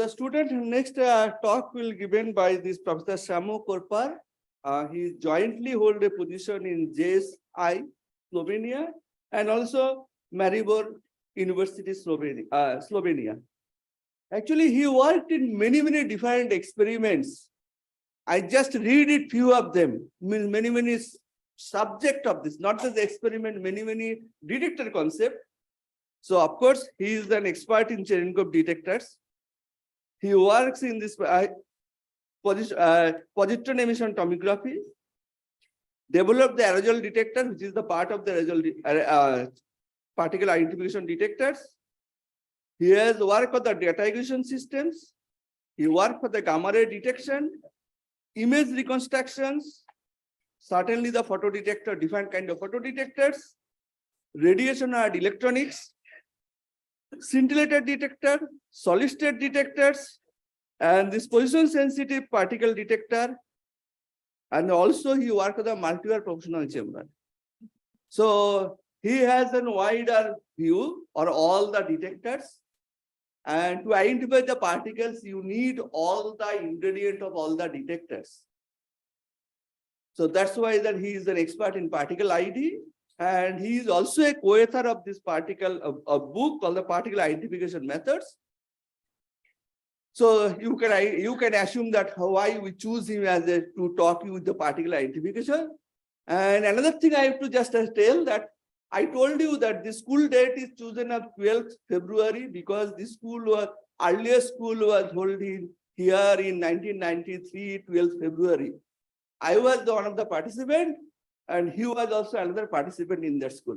The student next talk will given by this Professor Samo Korpar. He jointly hold a position in JSI, Slovenia, and also Maribor University, Slovenia. Actually, he worked in many different experiments. I just read it, few of them, many subject of this, not just the experiment, many detector concept. So of course, he is an expert in Cherenkov detectors. He works in this positron emission tomography, developed the aerosol detector, which is the part of the aerosol particle identification detectors. He has worked for the data acquisition systems. He worked for the gamma ray detection, image reconstructions, certainly the photo detector, different kind of photo detectors, radiation and electronics, scintillator detector, solid state detectors, and this position sensitive particle detector. And also he worked with the multi-wire professional chamber. So he has a wider view on all the detectors. And to identify the particles, you need all the ingredient of all the detectors. So that's why that he is an expert in particle ID. And he is also a co-author of this a book called the Particle Identification Methods. So you can assume that why we choose him as to talk you with the particle identification. And another thing I have to just tell that I told you that the school date is chosen of 12th February because this earlier school was held here in 1993, 12th February. I was one of the participants, and he was also another participant in that school.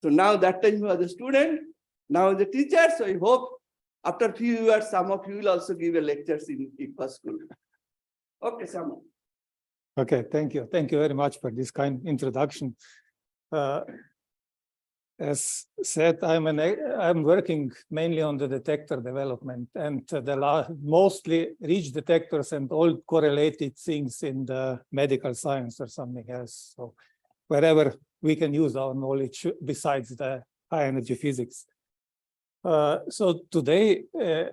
So now that time he was a student, now the teacher. So I hope after a few years, some of you will also give a lectures in ICFA school. Okay, Samo. Okay, thank you. Thank you very much for this kind introduction. As said, I'm working mainly on the detector development and mostly rich detectors and all correlated things in the medical science or something else. So wherever we can use our knowledge besides the high energy physics. So today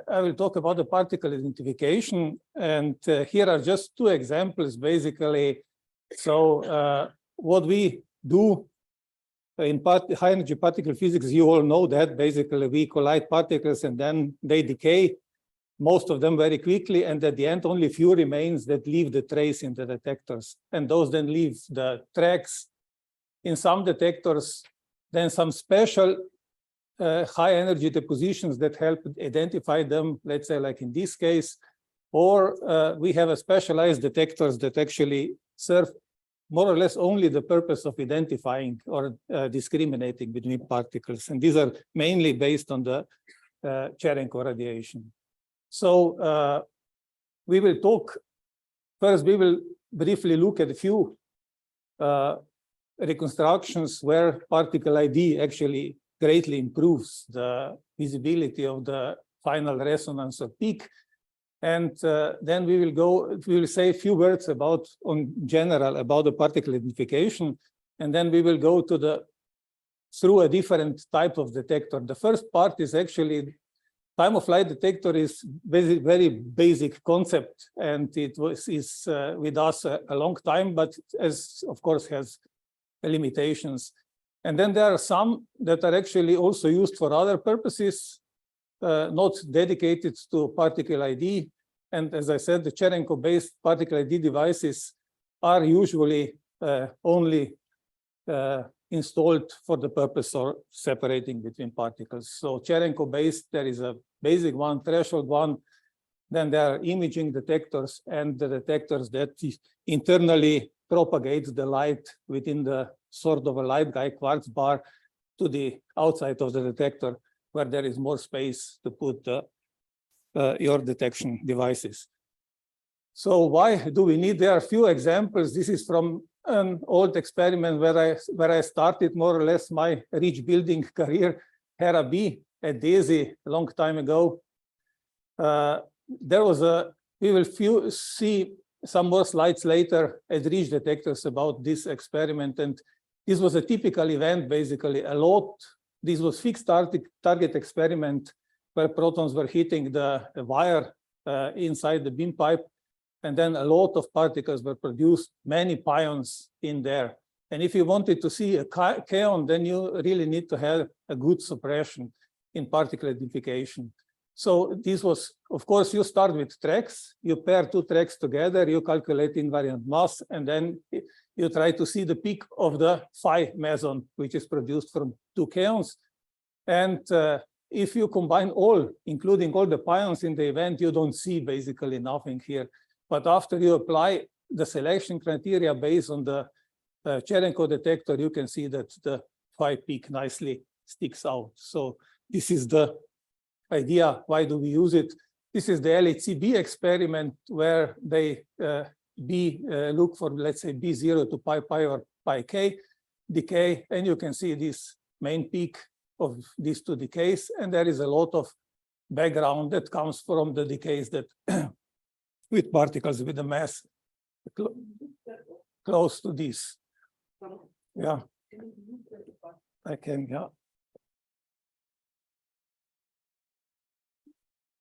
I will talk about the particle identification, and here are just two examples basically. So what we do in high energy particle physics, you all know that basically we collide particles and then they decay, most of them very quickly, and at the end only few remains that leave the trace in the detectors, and those then leave the tracks in some detectors, then some special high energy depositions that help identify them, let's say like in this case, or we have a specialized detectors that actually serve more or less only the purpose of identifying or discriminating between particles. And these are mainly based on the Cherenkov radiation. So we will talk, first we will briefly look at a few reconstructions where particle ID actually greatly improves the visibility of the final resonance or peak. And then we will say a few words about, on general, about the particle identification. And then we will go to through a different type of detector. The first part is actually, time of flight detector is very basic concept. And it is with us a long time, but as of course has limitations. And then there are some that are actually also used for other purposes, not dedicated to particle ID. And as I said, the Cherenkov-based particle ID devices are usually only installed for the purpose of separating between particles. So Cherenkov-based, there is a basic one, threshold one. Then there are imaging detectors and the detectors that internally propagate the light within the sort of a light guide quartz bar to the outside of the detector, where there is more space to put your detection devices. So why do we need? There are a few examples. This is from an old experiment where I started more or less my ridge building career, Hera B at DESY a long time ago. There was we will see some more slides later at ridge detectors about this experiment. And this was a typical event, basically a lot. This was fixed target experiment where protons were hitting the wire inside the beam pipe. And then a lot of particles were produced, many pions in there. And if you wanted to see a kaon, then you really need to have a good suppression in particle identification. So this was, of course, you start with tracks, you pair two tracks together, you calculate invariant mass, and then you try to see the peak of the phi meson, which is produced from two kaons. And if you combine all, including all the pions in the event, you don't see basically nothing here. But after you apply the selection criteria based on the Cherenkov detector, you can see that the phi peak nicely sticks out. So this is the idea. Why do we use it? This is the LHC-B experiment where they look for, let's say, B0 to pi or pi k decay, and you can see this main peak of these two decays, and there is a lot of background that comes from the decays that with particles with a mass close to this. Yeah, I can, yeah.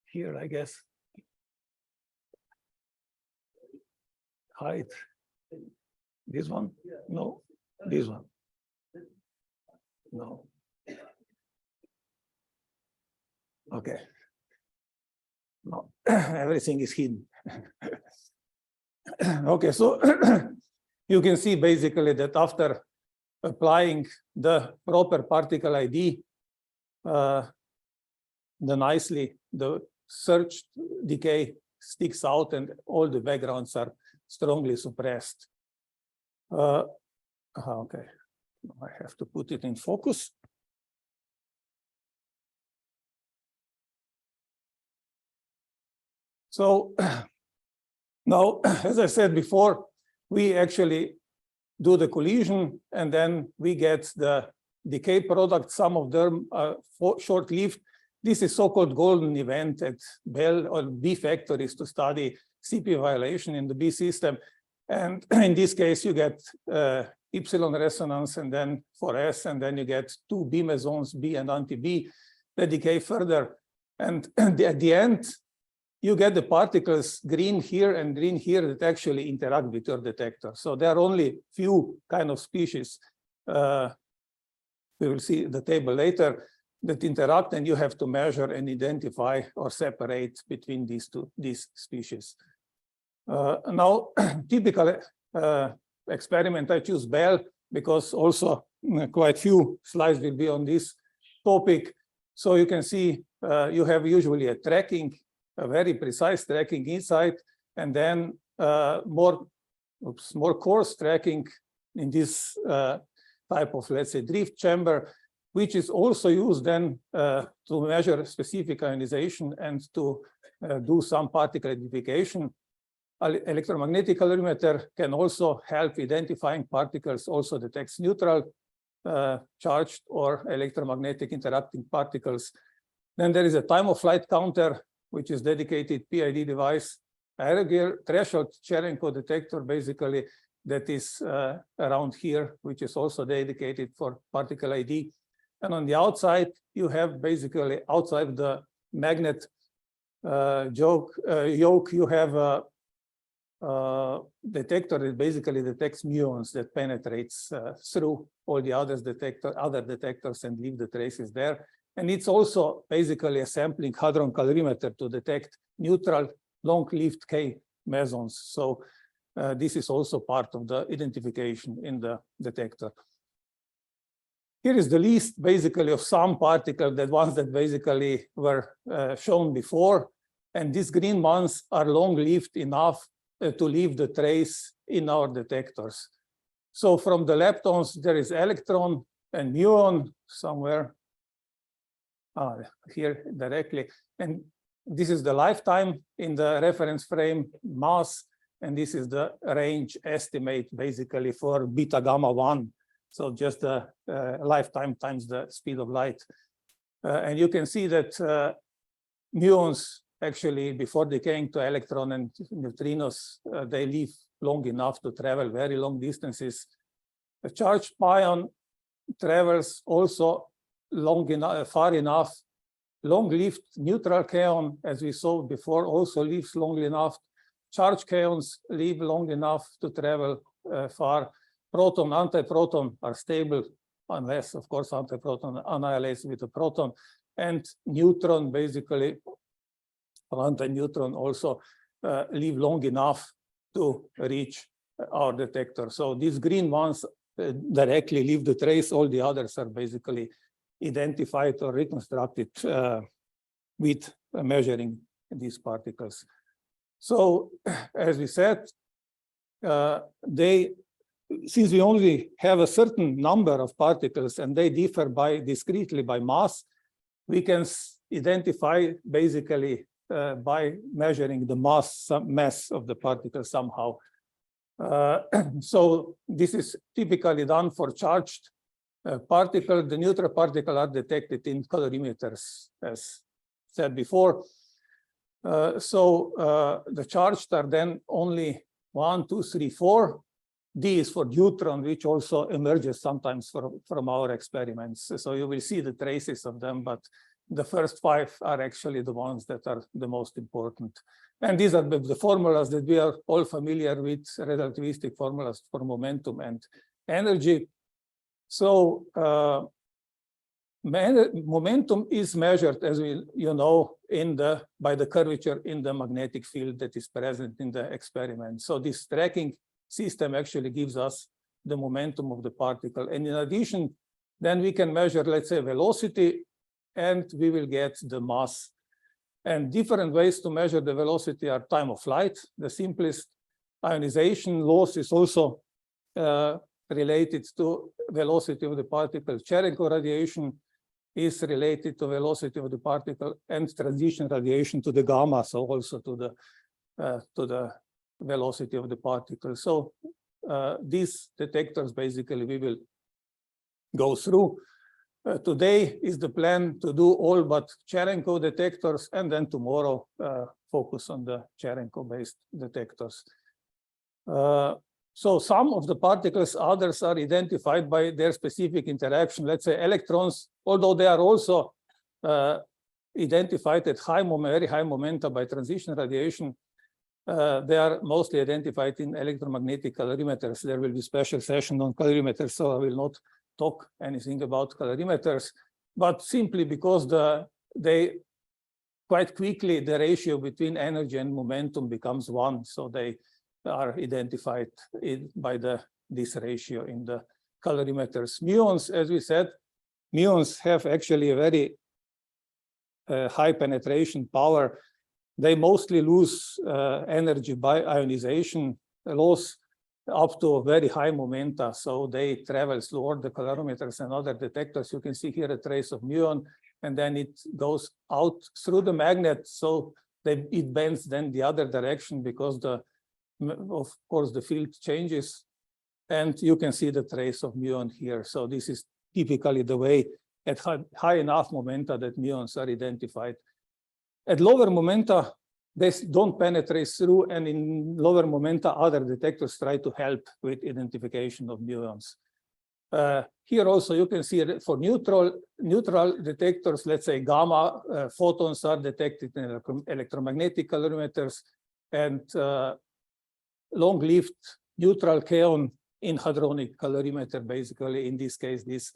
Here, I guess. Height. This one? No, this one. No. Okay. No, everything is hidden. Okay, so you can see basically that after applying the proper particle ID, the searched decay sticks out and all the backgrounds are strongly suppressed. Okay, I have to put it in focus. So now, as I said before, we actually do the collision and then we get the decay product. Some of them are short-lived. This is so-called golden event at Bell or B factories to study CP violation in the B system. And in this case, you get epsilon resonance and then for S, and then you get two B mesons, B and anti-B, that decay further. And at the end, you get the particles green here and green here that actually interact with your detector. So there are only few kind of species. We will see the table later that interact, and you have to measure and identify or separate between these species. Now, typical experiment, I choose Bell because also quite few slides will be on this topic. So you can see you have usually a tracking, a very precise tracking inside, and then more coarse tracking in this type of, let's say, drift chamber, which is also used then to measure specific ionization and to do some particle identification. Electromagnetic calorimeter can also help identifying particles, also detects neutral charged or electromagnetic interacting particles. Then there is a time of flight counter, which is dedicated PID device, aggregate threshold Cherenkov detector, basically, that is around here, which is also dedicated for particle ID. And on the outside, you have basically outside the magnet yoke, you have a detector that basically detects muons that penetrates through all the other detectors and leave the traces there. And it's also basically a sampling hadron calorimeter to detect neutral long-lived K mesons. So this is also part of the identification in the detector. Here is the list basically of some particles, the ones that basically were shown before. And these green ones are long-lived enough to leave the trace in our detectors. So from the leptons, there is electron and muon somewhere. Here directly. And this is the lifetime in the reference frame mass. And this is the range estimate basically for beta gamma 1. So just the lifetime times the speed of light. And you can see that muons actually before decaying to electron and neutrinos, they live long enough to travel very long distances. A charged pion travels also long enough, far enough, long-lived neutral kaon, as we saw before, also lives long enough. Charged kaons live long enough to travel far. Proton, antiproton are stable, unless, of course, antiproton annihilates with a proton. And neutron, basically, or anti-neutron also live long enough to reach our detector. So these green ones directly leave the trace. All the others are basically identified or reconstructed with measuring these particles. So, as we said, since we only have a certain number of particles and they differ discretely by mass, we can identify basically by measuring the mass of the particle somehow. So this is typically done for charged particles. The neutral particles are detected in colorimeters, as said before. The charged are then only 1, 2, 3, 4. D is for neutron, which also emerges sometimes from our experiments. So you will see the traces of them, but the first 5 are actually the ones that are the most important. And these are the formulas that we are all familiar with, relativistic formulas for momentum and energy. So momentum is measured, as you know, by the curvature in the magnetic field that is present in the experiment. So this tracking system actually gives us the momentum of the particle. And in addition, then we can measure, let's say, velocity, and we will get the mass. And different ways to measure the velocity are time of flight. The simplest ionization loss is also related to velocity of the particle. Cherenkov radiation is related to velocity of the particle, and transition radiation to the gamma, so also to the velocity of the particle. So these detectors, basically, we will go through. Today is the plan to do all but Cherenkov detectors, and then tomorrow focus on the Cherenkov-based detectors. So some of the particles, others are identified by their specific interaction. Let's say electrons, although they are also identified at very high momenta by transition radiation, they are mostly identified in electromagnetic colorimeters. There will be special session on colorimeters, so I will not talk anything about colorimeters, but simply because they quite quickly, the ratio between energy and momentum becomes 1. So they are identified by this ratio in the colorimeters. Muons, as we said, muons have actually a very high penetration power. They mostly lose energy by ionization loss up to very high momenta. So they travel through the colorimeters and other detectors. You can see here a trace of muon, and then it goes out through the magnet. So it bends then the other direction because of course the field changes, and you can see the trace of muon here. So this is typically the way at high enough momenta that muons are identified. At lower momenta, they don't penetrate through, and in lower momenta, other detectors try to help with identification of muons. Here also you can see for neutral detectors, let's say gamma photons are detected in electromagnetic colorimeters, and long-lived neutral kaon in hadronic colorimeter, basically in this case, this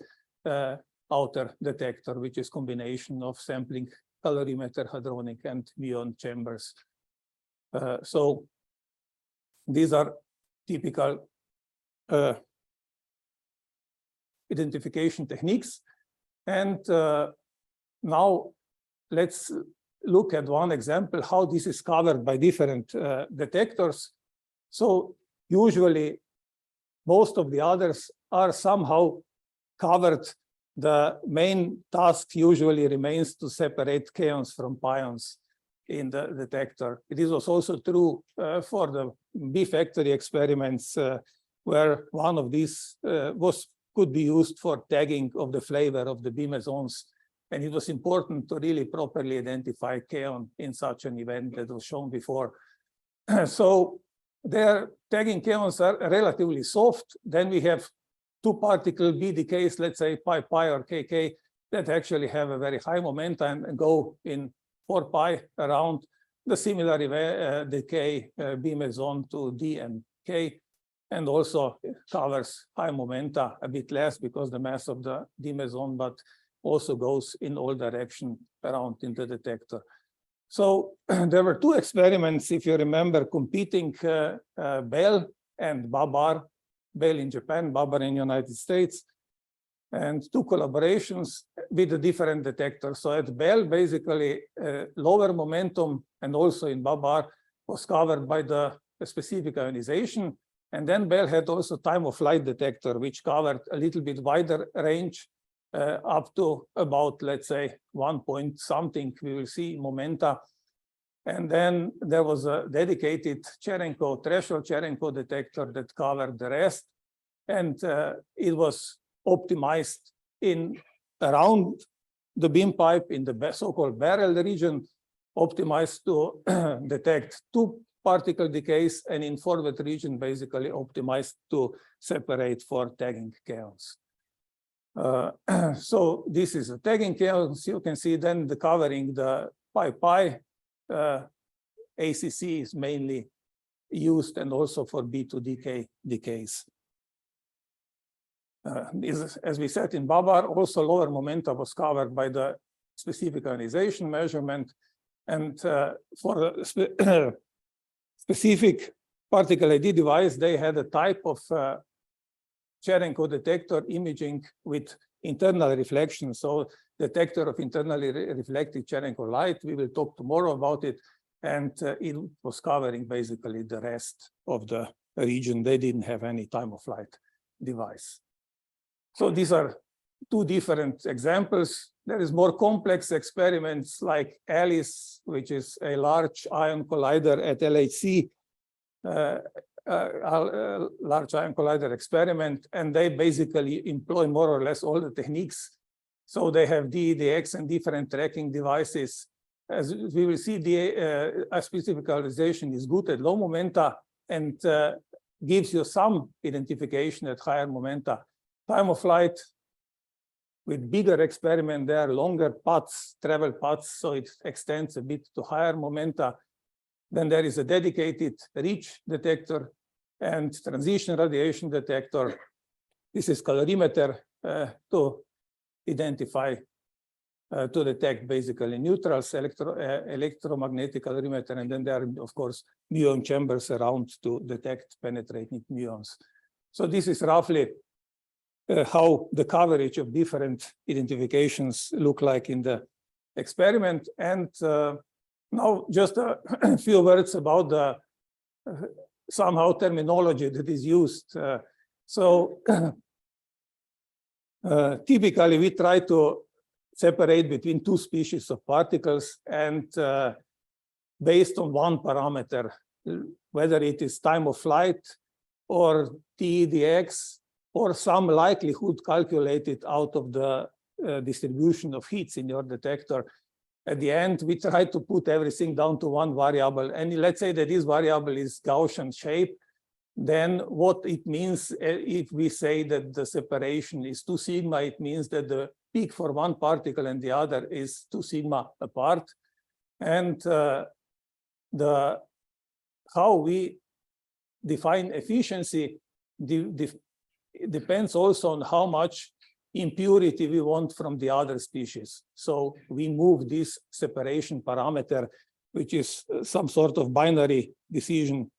outer detector, which is combination of sampling colorimeter, hadronic, and muon chambers. So these are typical identification techniques. And now let's look at one example, how this is covered by different detectors. So usually most of the others are somehow covered. The main task usually remains to separate kaons from pions in the detector. It is also true for the B factory experiments, where one of these could be used for tagging of the flavor of the B mesons. And it was important to really properly identify kaon in such an event that was shown before. So their tagging kaons are relatively soft. Then we have two particle B decays, let's say pi or kk, that actually have a very high momenta and go in 4 pi around. The similar decay B meson to D and K, and also covers high momenta a bit less because the mass of the D meson, but also goes in all direction around in the detector. So there were 2 experiments, if you remember, competing Bell and Babar, Bell in Japan, Babar in the United States, and 2 collaborations with a different detector. So at Bell, basically, lower momentum and also in Babar was covered by the specific ionization. And then Bell had also time of flight detector, which covered a little bit wider range, up to about, let's say, 1 point something, we will see momenta. And then there was a dedicated Cherenkov, threshold Cherenkov detector that covered the rest. And it was optimized in around the beam pipe in the so-called barrel region, optimized to detect 2 particle decays, and in forward region, basically optimized to separate for tagging chaos. So this is a tagging chaos. You can see then the covering the pi. ACC is mainly used, and also for B2 decays. As we said in Babar, also lower momenta was covered by the specific ionization measurement. And for a specific particle ID device, they had a type of Cherenkov detector imaging with internal reflection. So detector of internally reflected Cherenkov light. We will talk tomorrow about it. And it was covering basically the rest of the region. They didn't have any time of flight device. So these are 2 different examples. There is more complex experiments like ALICE, which is a large ion collider at LHC, large ion collider experiment, and they basically employ more or less all the techniques. So they have DEDX and different tracking devices. As we will see, the specific ionization is good at low momenta and gives you some identification at higher momenta. Time of flight with bigger experiment, there are longer paths, travel paths, so it extends a bit to higher momenta. Then there is a dedicated reach detector and transition radiation detector. This is calorimeter to identify, to detect basically neutrals, electromagnetic calorimeter, and then there are, of course, muon chambers around to detect penetrating muons. So this is roughly how the coverage of different identifications look like in the experiment. And now just a few words about the somehow terminology that is used. Typically, we try to separate between 2 species of particles, and based on 1 parameter, whether it is time of flight or TEDX, or some likelihood calculated out of the distribution of hits in your detector. At the end, we try to put everything down to 1 variable. And let's say that this variable is Gaussian shape. Then what it means, if we say that the separation is 2 sigma, it means that the peak for 1 particle and the other is 2 sigma apart. And how we define efficiency depends also on how much impurity we want from the other species. So we move this separation parameter, which is some sort of binary decision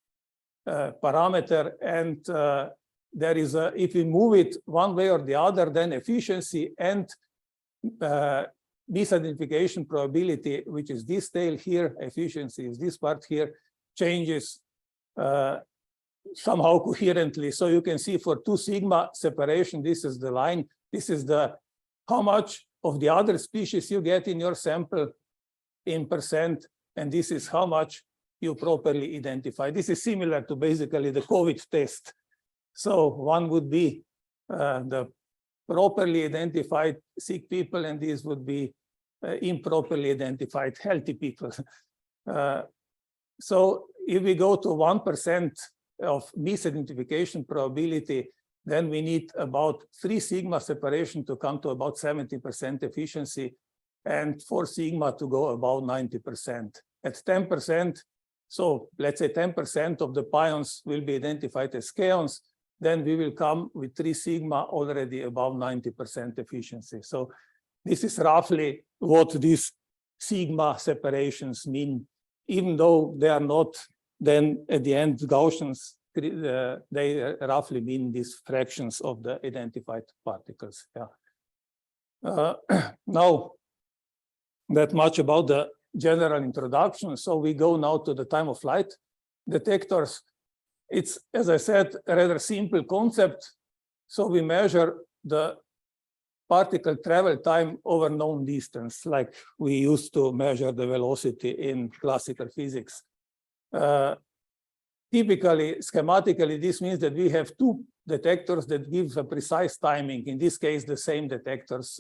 parameter. And there is if we move it one way or the other, then efficiency and misidentification probability, which is this tail here, efficiency is this part here, changes somehow coherently. So you can see for 2 sigma separation, this is the line. This is the how much of the other species you get in your sample in %, and this is how much you properly identify. This is similar to basically the COVID test. So one would be the properly identified sick people, and these would be improperly identified healthy people. So if we go to 1% of misidentification probability, then we need about 3 sigma separation to come to about 70% efficiency, and 4 sigma to go about 90%. At 10%, so let's say 10% of the pions will be identified as kaons, then we will come with 3 sigma already above 90% efficiency. So this is roughly what these sigma separations mean, even though they are not then at the end Gaussians, they roughly mean these fractions of the identified particles. Yeah. Now, that much about the general introduction. So we go now to the time of flight detectors. It's, as I said, a rather simple concept. So we measure the particle travel time over known distance, like we used to measure the velocity in classical physics. Typically, schematically, this means that we have 2 detectors that give a precise timing. In this case, the same detectors.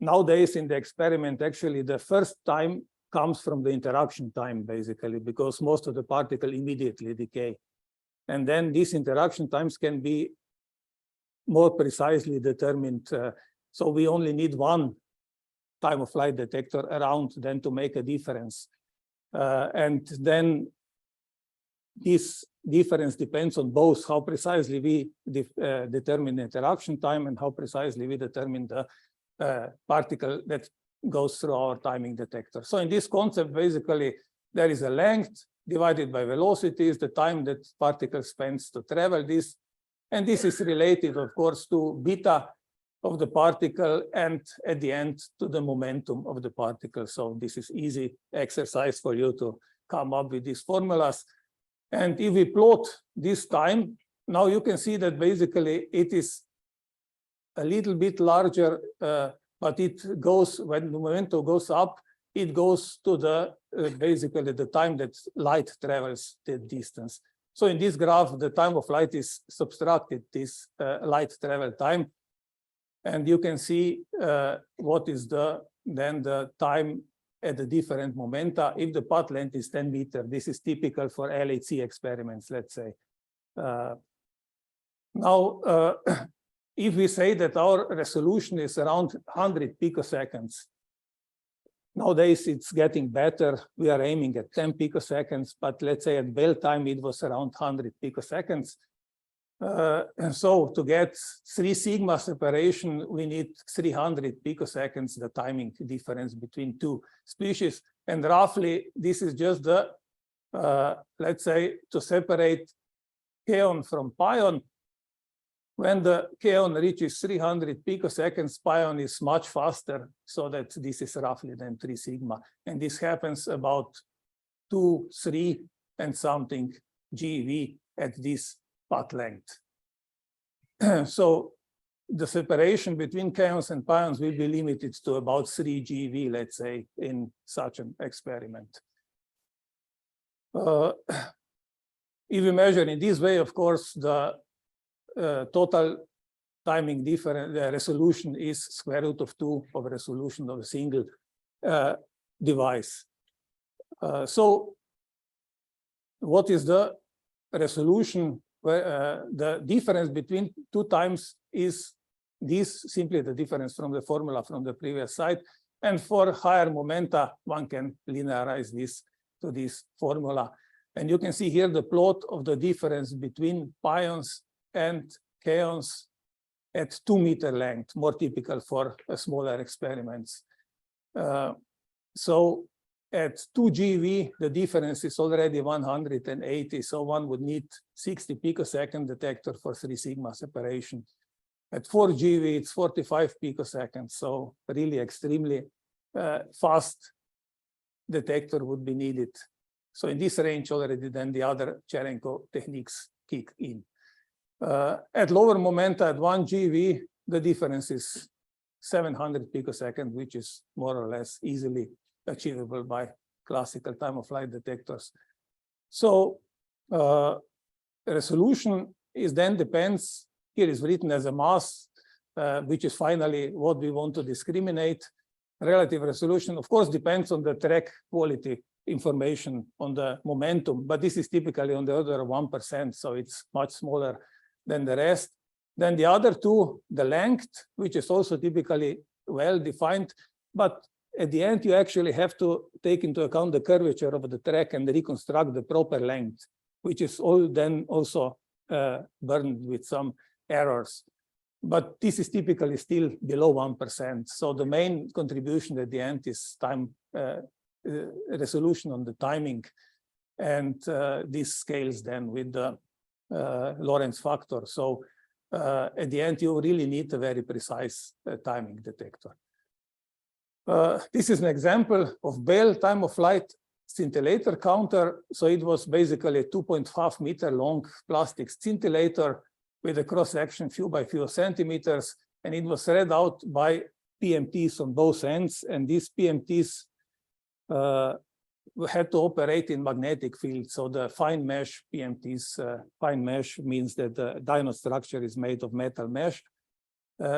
Nowadays, in the experiment, actually, the first time comes from the interaction time, basically, because most of the particles immediately decay. And then these interaction times can be more precisely determined. So we only need 1 time of flight detector around then to make a difference. And then this difference depends on both how precisely we determine the interaction time and how precisely we determine the particle that goes through our timing detector. So in this concept, basically, there is a length divided by velocity, is the time that particle spends to travel this. And this is related, of course, to beta of the particle and at the end to the momentum of the particle. So this is easy exercise for you to come up with these formulas. And if we plot this time, now you can see that basically it is a little bit larger, but it goes, when the momentum goes up, it goes to the basically the time that light travels the distance. So in this graph, the time of flight is subtracted this light travel time. And you can see what is then the time at the different momenta. If the path length is 10 meters, this is typical for LHC experiments, let's say. Now, if we say that our resolution is around 100 picoseconds, nowadays it's getting better. We are aiming at 10 picoseconds, but let's say at Bell time, it was around 100 picoseconds. And so to get 3 sigma separation, we need 300 picoseconds, the timing difference between 2 species. And roughly, this is just the, let's say, to separate kaon from pion. When the kaon reaches 300 picoseconds, pion is much faster, so that this is roughly then 3 sigma. And this happens about 2, 3, and something GeV at this path length. So the separation between kaons and pions will be limited to about 3 GeV, let's say, in such an experiment. If we measure in this way, of course, the total timing difference, the resolution is square root of 2 of resolution of a single device. So what is the resolution? Where the difference between 2 times is this, simply the difference from the formula from the previous slide. And for higher momenta, one can linearize this to this formula. And you can see here the plot of the difference between pions and kaons at 2 meter length, more typical for smaller experiments. So at 2 GeV, the difference is already 180, so one would need 60 picosecond detector for 3 sigma separation. At 4 GeV, it's 45 picoseconds, so really extremely fast detector would be needed. So in this range already, then the other Cherenkov techniques kick in. At lower momenta, at 1 GeV, the difference is 700 picoseconds, which is more or less easily achievable by classical time of flight detectors. So resolution is then depends, here is written as a mass, which is finally what we want to discriminate. Relative resolution, of course, depends on the track quality information on the momentum, but this is typically on the order of 1%, so it's much smaller than the rest. Then the other two, the length, which is also typically well defined, but at the end, you actually have to take into account the curvature of the track and reconstruct the proper length, which is all then also burdened with some errors. But this is typically still below 1%. So the main contribution at the end is time resolution on the timing. And this scales then with the Lorentz factor. So at the end, you really need a very precise timing detector. This is an example of Bell time-of-flight scintillator counter. So it was basically a 2.5 meter long plastic scintillator with a cross-section few by few centimeters, and it was read out by PMTs on both ends, and these PMTs had to operate in magnetic field. So the fine mesh PMTs, fine mesh means that the dynode structure is made of metal mesh,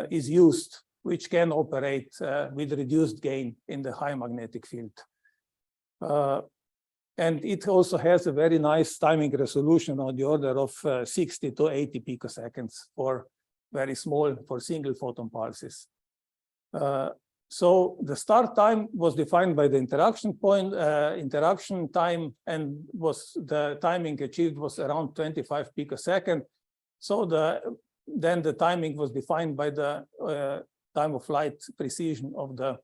is used, which can operate with reduced gain in the high magnetic field. And it also has a very nice timing resolution on the order of 60 to 80 picoseconds for very small, for single photon pulses. So the start time was defined by the interaction point, interaction time, and the timing achieved was around 25 picosecond. So then the timing was defined by the time of flight precision of the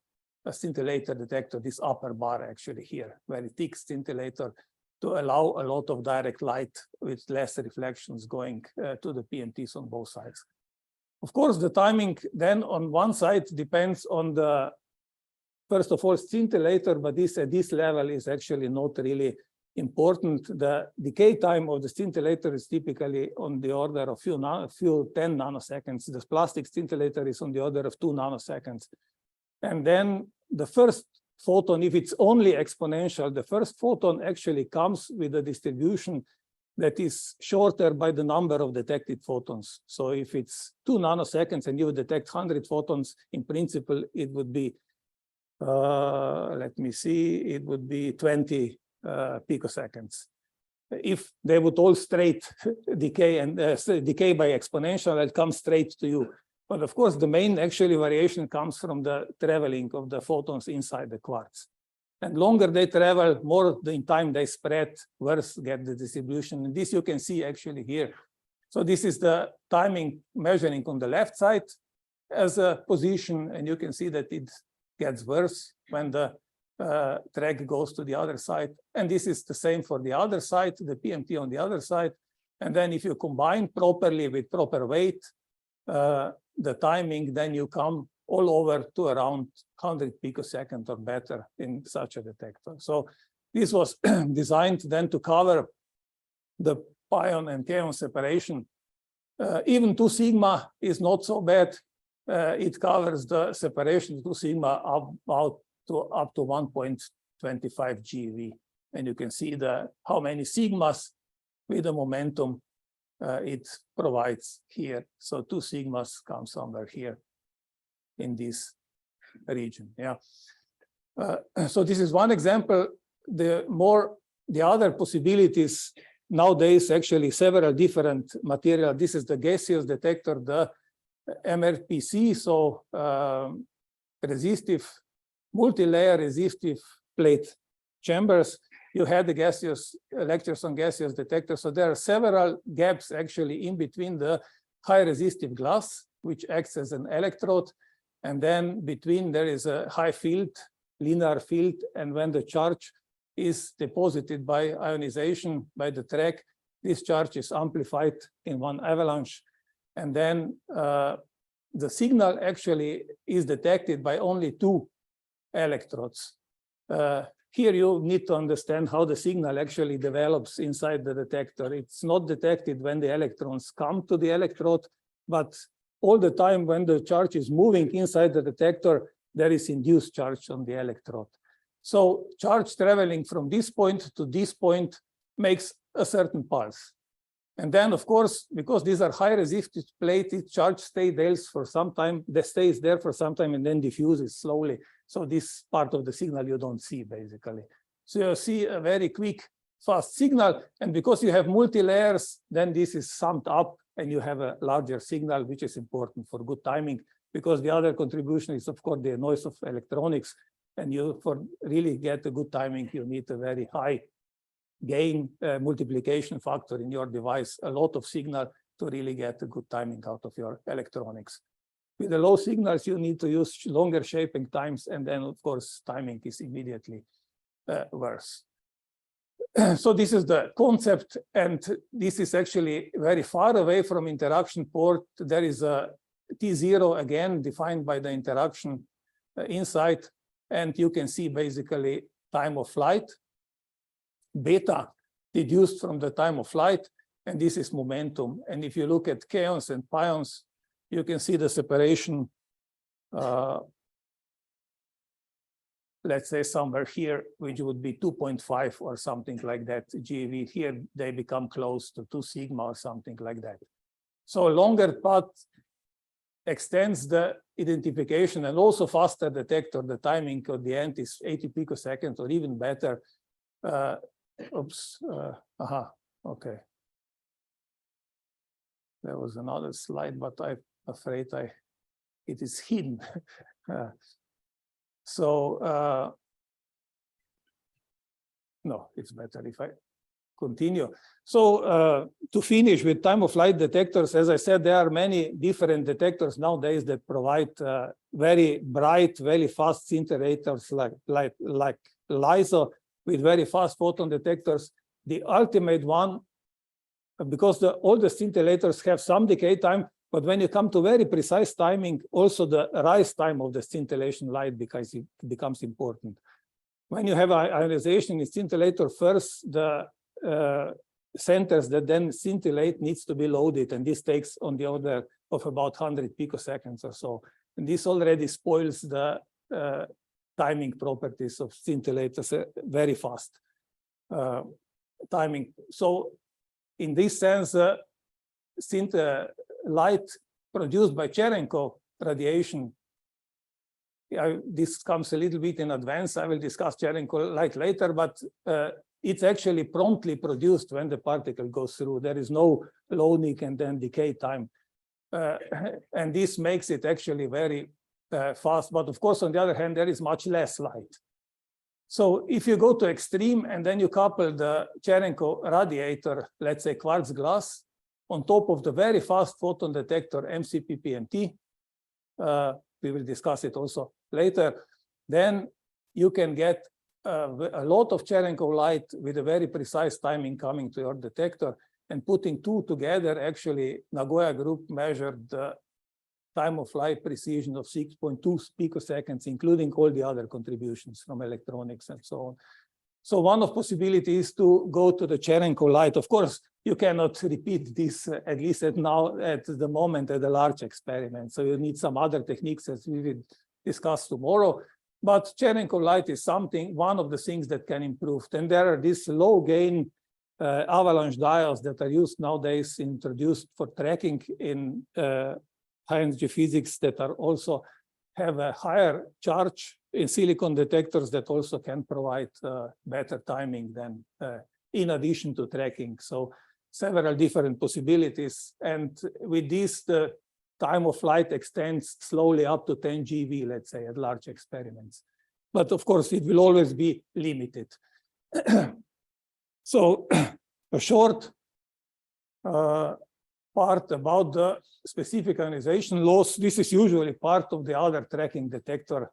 scintillator detector, this upper bar actually here, very thick scintillator to allow a lot of direct light with less reflections going to the PMTs on both sides. Of course, the timing then on one side depends on the, first of all, scintillator, but this at this level is actually not really important. The decay time of the scintillator is typically on the order of few 10 nanoseconds. The plastic scintillator is on the order of 2 nanoseconds. And then the first photon, if it's only exponential, the first photon actually comes with a distribution that is shorter by the number of detected photons. So if it's 2 nanoseconds and you detect 100 photons, in principle, it would be, let me see, it would be 20 picoseconds. If they would all straight decay and decay by exponential, it comes straight to you. But of course, the main actually variation comes from the traveling of the photons inside the quartz. And longer they travel, more in time they spread, worse get the distribution. And this you can see actually here. So this is the timing measuring on the left side as a position, and you can see that it gets worse when the track goes to the other side. And this is the same for the other side, the PMT on the other side. And then if you combine properly with proper weight, the timing, then you come all over to around 100 picoseconds or better in such a detector. So this was designed then to cover the pion and kaon separation. Even 2 sigma is not so bad. It covers the separation 2 sigma up to 1.25 GeV. And you can see how many sigmas with the momentum it provides here. So 2 sigmas come somewhere here in this region. Yeah. So this is one example. The other possibilities nowadays, actually several different material. This is the gaseous detector, the MRPC, so resistive, multi-layer resistive plate chambers. You had the gaseous lectures on gaseous detectors. So there are several gaps actually in between the high resistive glass, which acts as an electrode. And then between there is a high field, linear field. And when the charge is deposited by ionization by the track, this charge is amplified in one avalanche. And then the signal actually is detected by only 2 electrodes. Here you need to understand how the signal actually develops inside the detector. It's not detected when the electrons come to the electrode, but all the time when the charge is moving inside the detector, there is induced charge on the electrode. So charge traveling from this point to this point makes a certain pulse. And then, of course, because these are high resistive plate, charge stays there for some time, stays there for some time and then diffuses slowly. So this part of the signal you don't see, basically. So you see a very quick, fast signal. And because you have multi-layers, then this is summed up and you have a larger signal, which is important for good timing, because the other contribution is, of course, the noise of electronics. And you, for really get a good timing, you need a very high gain multiplication factor in your device, a lot of signal to really get a good timing out of your electronics. With the low signals, you need to use longer shaping times, and then, of course, timing is immediately worse. So this is the concept, and this is actually very far away from interaction port. There is a T0, again, defined by the interaction inside, and you can see basically time of flight, beta deduced from the time of flight, and this is momentum. And if you look at kaons and pions, you can see the separation, let's say somewhere here, which would be 2.5 or something like that GeV. Here, they become close to 2 sigma or something like that. So a longer path extends the identification, and also faster detector. The timing at the end is 80 picoseconds or even better. Okay. There was another slide, but I'm afraid it is hidden. No, it's better if I continue. So to finish with time of flight detectors, as I said, there are many different detectors nowadays that provide very bright, very fast scintillators like LISO with very fast photon detectors. The ultimate one, because all the scintillators have some decay time, but when you come to very precise timing, also the rise time of the scintillation light becomes important. When you have ionization in scintillator, first the centers that then scintillate needs to be loaded, and this takes on the order of about 100 picoseconds or so. And this already spoils the timing properties of scintillators very fast timing. So in this sense, light produced by Cherenkov radiation, this comes a little bit in advance. I will discuss Cherenkov light later, but it's actually promptly produced when the particle goes through. There is no loading and then decay time. And this makes it actually very fast. But of course, on the other hand, there is much less light. So if you go to extreme and then you couple the Cherenkov radiator, let's say quartz glass, on top of the very fast photon detector MCP-PMT, we will discuss it also later, then you can get a lot of Cherenkov light with a very precise timing coming to your detector, and putting two together, actually, Nagoya group measured the time of flight precision of 6.2 picoseconds, including all the other contributions from electronics and so on. So one of possibilities is to go to the Cherenkov light. Of course, you cannot repeat this, at least at the moment, at a large experiment. So you need some other techniques, as we will discuss tomorrow. But Cherenkov light is one of the things that can improve. And there are these low gain avalanche diodes that are used nowadays, introduced for tracking in high energy physics, that are also have a higher charge in silicon detectors that also can provide better timing than in addition to tracking. So several different possibilities. And with this, the time of flight extends slowly up to 10 GeV, let's say, at large experiments. But of course, it will always be limited. So a short part about the specific ionization loss. This is usually part of the other tracking detector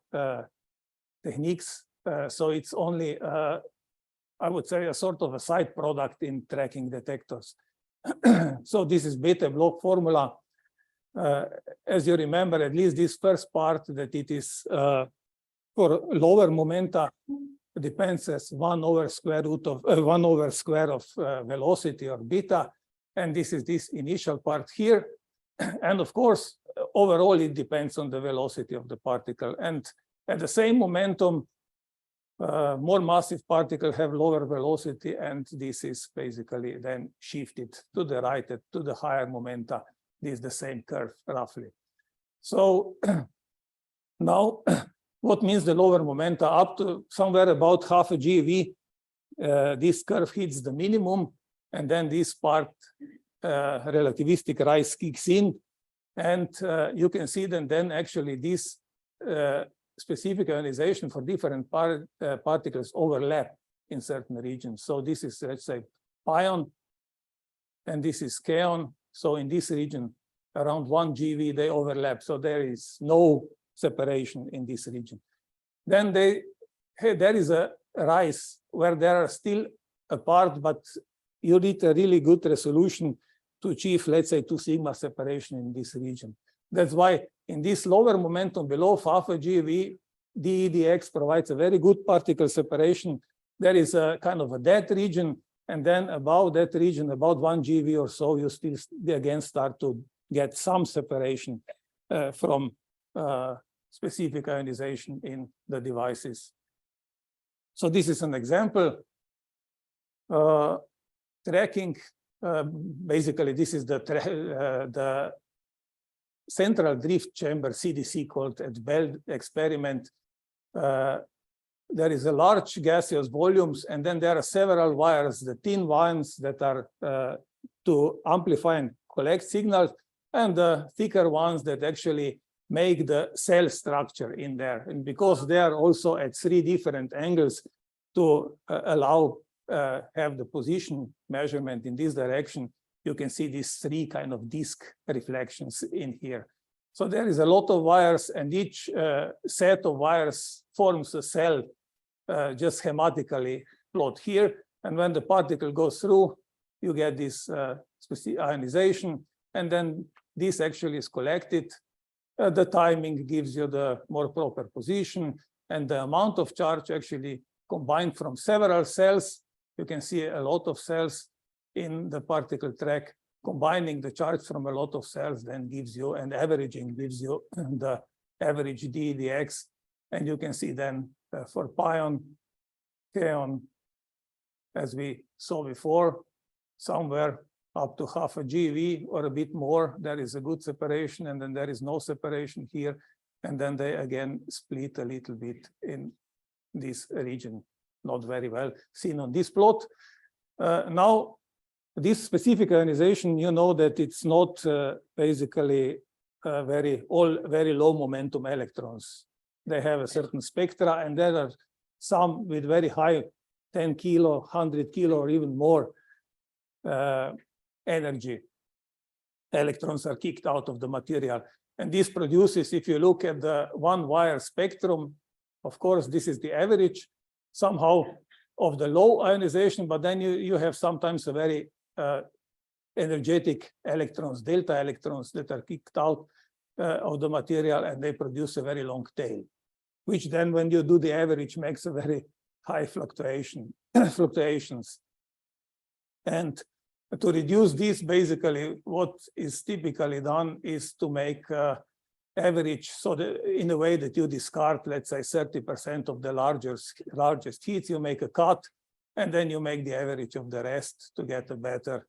techniques. So it's only, I would say, a sort of a side product in tracking detectors. So this is beta block formula. As you remember, at least this first part, that it is for lower momenta, depends as 1 over square root of 1 over square of velocity or beta. And this is this initial part here. And of course, overall, it depends on the velocity of the particle. And at the same momentum, more massive particles have lower velocity, and this is basically then shifted to the right to the higher momenta. This is the same curve, roughly. So now, what means the lower momenta? Up to somewhere about half a GeV, this curve hits the minimum, and then this part relativistic rise kicks in. And you can see that then actually this specific ionization for different particles overlap in certain regions. So this is, let's say, pion, and this is kaon. So in this region, around 1 GeV, they overlap. So there is no separation in this region. Then there is a rise where they are still apart, but you need a really good resolution to achieve, let's say, 2 sigma separation in this region. That's why in this lower momentum below half a GeV, DEDX provides a very good particle separation. There is a kind of a dead region, and then above that region, about 1 GeV or so, you still again start to get some separation from specific ionization in the devices. So this is an example. Tracking, basically, this is the central drift chamber CDC called at Bell experiment. There is a large gaseous volumes, and then there are several wires, the thin ones that are to amplify and collect signals, and the thicker ones that actually make the cell structure in there. And because they are also at 3 different angles to allow have the position measurement in this direction, you can see these 3 kind of disk reflections in here. So there is a lot of wires, and each set of wires forms a cell just schematically plot here. And when the particle goes through, you get this specific ionization, and then this actually is collected. The timing gives you the more proper position, and the amount of charge actually combined from several cells. You can see a lot of cells in the particle track. Combining the charge from a lot of cells then gives you, and averaging gives you the average DEDX. And you can see then for pion, kaon, as we saw before, somewhere up to half a GeV or a bit more, there is a good separation, and then there is no separation here. And then they again split a little bit in this region, not very well seen on this plot. Now, this specific ionization, you know that it's not basically very low momentum electrons. They have a certain spectra, and there are some with very high 10 kilo, 100 kilo, or even more energy. Electrons are kicked out of the material. And this produces, if you look at the 1 wire spectrum, of course, this is the average somehow of the low ionization, but then you have sometimes a very energetic electrons, delta electrons, that are kicked out of the material, and they produce a very long tail, which then when you do the average makes a very high fluctuations. And to reduce this, basically what is typically done is to make average, so in a way that you discard, let's say, 30% of the largest heats, you make a cut, and then you make the average of the rest to get a better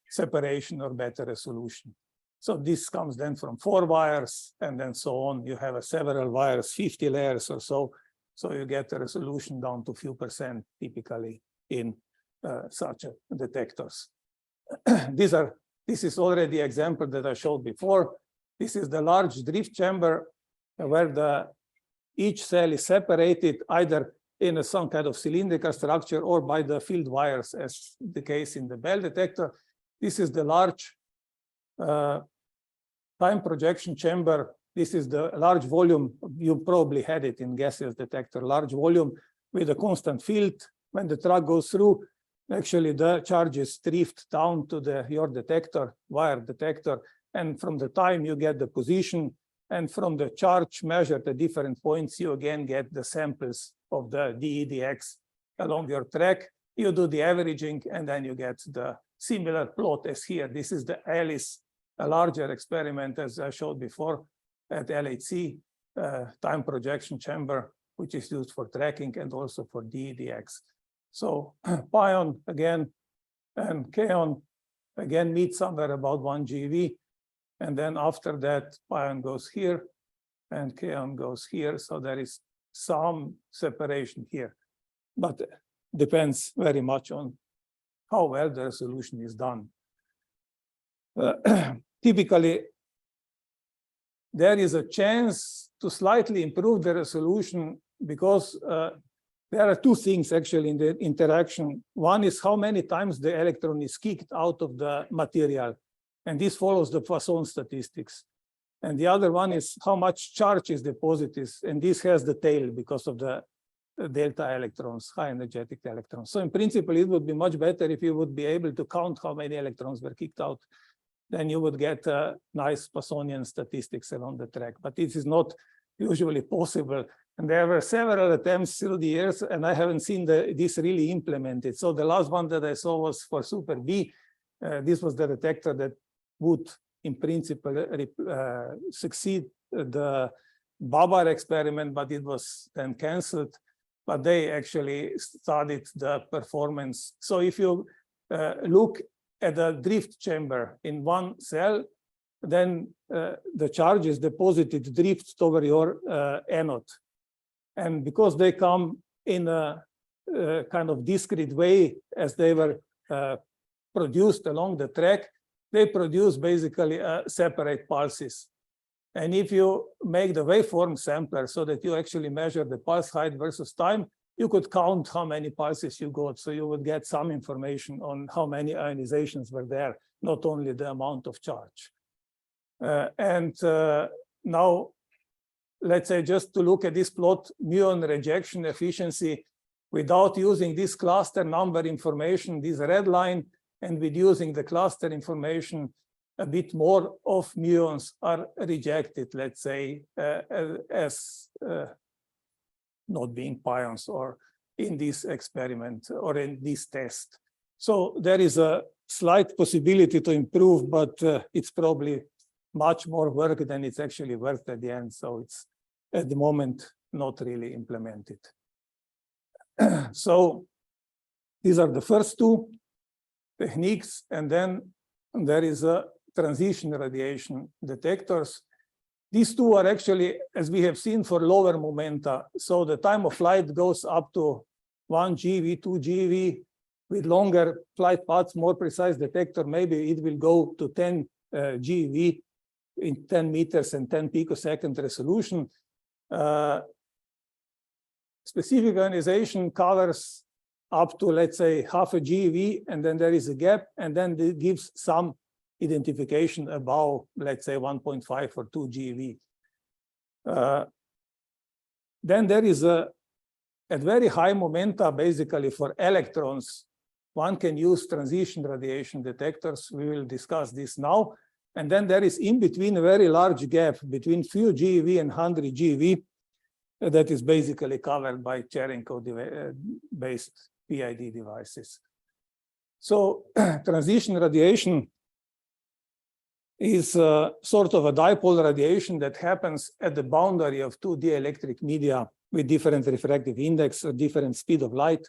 separation or better resolution. So this comes then from 4 wires, and then so on. You have several wires, 50 layers or so. So you get a resolution down to a few percent typically in such detectors. This is already an example that I showed before. This is the large drift chamber where each cell is separated either in some kind of cylindrical structure or by the field wires, as the case in the Bell detector. This is the large time projection chamber. This is the large volume. You probably had it in gaseous detector, large volume with a constant field. When the truck goes through, actually the charges drift down to your detector, wire detector, and from the time you get the position, and from the charge measured at different points, you again get the samples of the DEDX along your track. You do the averaging, and then you get the similar plot as here. This is the ALICE, a larger experiment, as I showed before, at LHC, time projection chamber, which is used for tracking and also for DEDX. So pion again and kaon again meet somewhere about 1 GeV. And then after that, pion goes here and kaon goes here. So there is some separation here, but depends very much on how well the resolution is done. typically there is a chance to slightly improve the resolution because there are two things actually in the interaction. One is how many times the electron is kicked out of the material, and this follows the Poisson statistics. And the other one is how much charge is deposited, and this has the tail because of the delta electrons, high energetic electrons. So in principle, it would be much better if you would be able to count how many electrons were kicked out. Then you would get nice Poissonian statistics along the track. But this is not usually possible. And there were several attempts through the years, and I haven't seen this really implemented. So the last one that I saw was for Super B. This was the detector that would, in principle, succeed the Babar experiment, but it was then canceled. But they actually studied the performance. So if you look at a drift chamber in one cell, then the charge is deposited drift over your anode. And because they come in a kind of discrete way as they were produced along the track, they produce basically separate pulses. And if you make the waveform sampler so that you actually measure the pulse height versus time, you could count how many pulses you got. So you would get some information on how many ionizations were there, not only the amount of charge. Now, let's say just to look at this plot, muon rejection efficiency without using this cluster number information, this red line, and with using the cluster information, a bit more of muons are rejected, let's say, as not being pions or in this experiment or in this test. So there is a slight possibility to improve, but it's probably much more work than it's actually worth at the end. So it's at the moment not really implemented. So these are the first two techniques, and then there is a transition radiation detectors. These two are actually, as we have seen, for lower momenta. So the time of flight goes up to 1 GeV, 2 GeV. With longer flight paths, more precise detector, maybe it will go to 10 GeV in 10 meters and 10 picosecond resolution. Specific ionization covers up to, let's say, half a GeV, and then there is a gap, and then it gives some identification above, let's say, 1.5 or 2 GeV. Then there is at very high momenta, basically for electrons, one can use transition radiation detectors. We will discuss this now. And then there is in between a very large gap between few GeV and 100 GeV that is basically covered by Cherenkov-based PID devices. So transition radiation is sort of a dipole radiation that happens at the boundary of two dielectric media with different refractive index or different speed of light.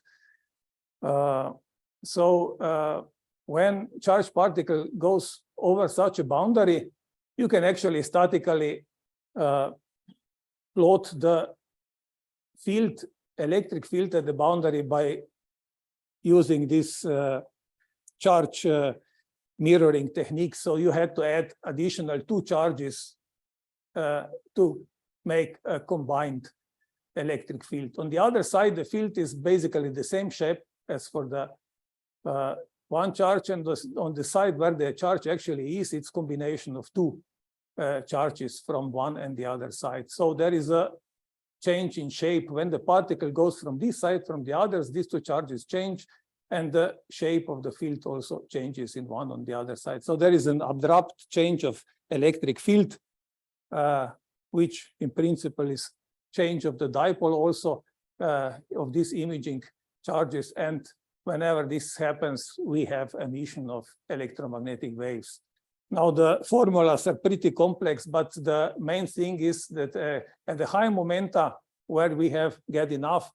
When charged particle goes over such a boundary, you can actually statically plot the field, electric field at the boundary by using this charge mirroring technique. So you had to add additional 2 charges to make a combined electric field. On the other side, the field is basically the same shape as for the one charge, and on the side where the charge actually is, it's combination of 2 charges from one and the other side. So there is a change in shape when the particle goes from this side, from the others, these 2 charges change, and the shape of the field also changes in one on the other side. So there is an abrupt change of electric field, which in principle is change of the dipole also of these imaging charges. And whenever this happens, we have emission of electromagnetic waves. Now, the formulas are pretty complex, but the main thing is that at the high momenta, where we get enough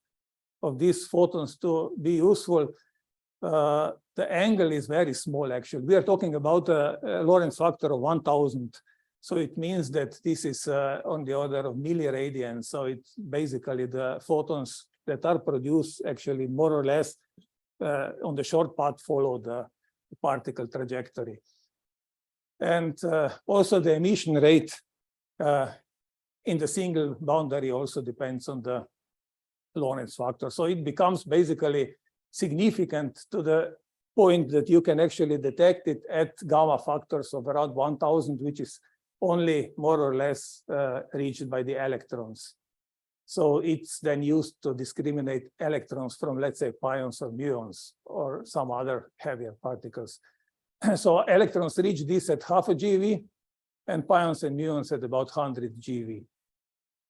of these photons to be useful, the angle is very small, actually. We are talking about a Lorentz factor of 1,000. So it means that this is on the order of milliradians. So it's basically the photons that are produced actually more or less on the short path follow the particle trajectory. And also the emission rate in the single boundary also depends on the Lorentz factor. So it becomes basically significant to the point that you can actually detect it at gamma factors of around 1000, which is only more or less reached by the electrons. So it's then used to discriminate electrons from, let's say, pions or muons or some other heavier particles. So electrons reach this at half a GeV, and pions and muons at about 100 GeV.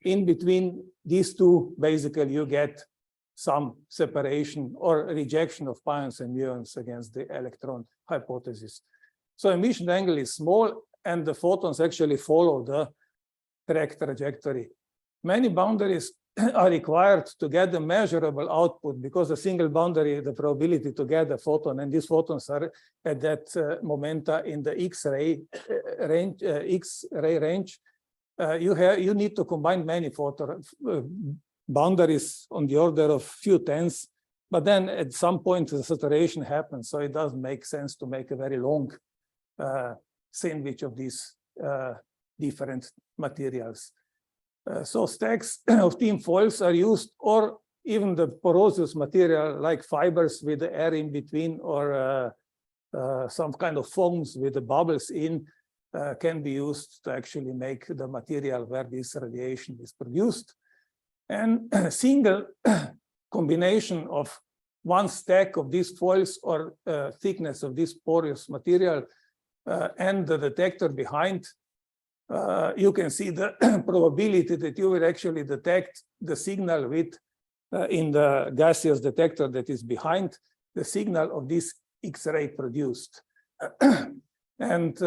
In between these two, basically, you get some separation or rejection of pions and muons against the electron hypothesis. So emission angle is small, and the photons actually follow the track trajectory. Many boundaries are required to get a measurable output, because a single boundary, the probability to get a photon, and these photons are at that momenta in the X-ray range. You need to combine many photon boundaries on the order of few tens, but then at some point the saturation happens, so it doesn't make sense to make a very long sandwich of these different materials. So stacks of thin foils are used, or even the porous material like fibers with the air in between, or some kind of foams with the bubbles in can be used to actually make the material where this radiation is produced. And a single combination of one stack of these foils or thickness of this porous material and the detector behind, you can see the probability that you will actually detect the signal with, in the gaseous detector that is behind, the signal of this X-ray produced. And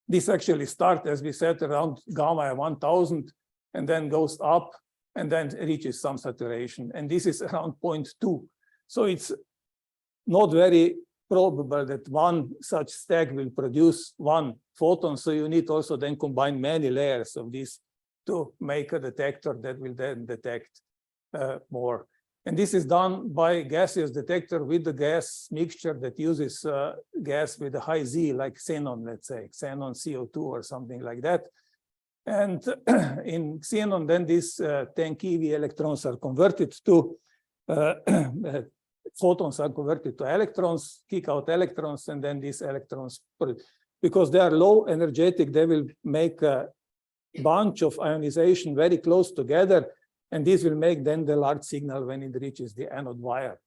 this actually starts, as we said, around gamma 1000, and then goes up, and then reaches some saturation. And this is around 0.2. So it's not very probable that one such stack will produce one photon. So you need also then combine many layers of this to make a detector that will then detect more. And this is done by gaseous detector with the gas mixture that uses gas with a high Z, like xenon, let's say, xenon CO2 or something like that. And in xenon, then these 10 keV electrons are converted to photons are converted to electrons, kick out electrons, and then these electrons, because they are low energetic, they will make a bunch of ionization very close together, and this will make then the large signal when it reaches the anode wire.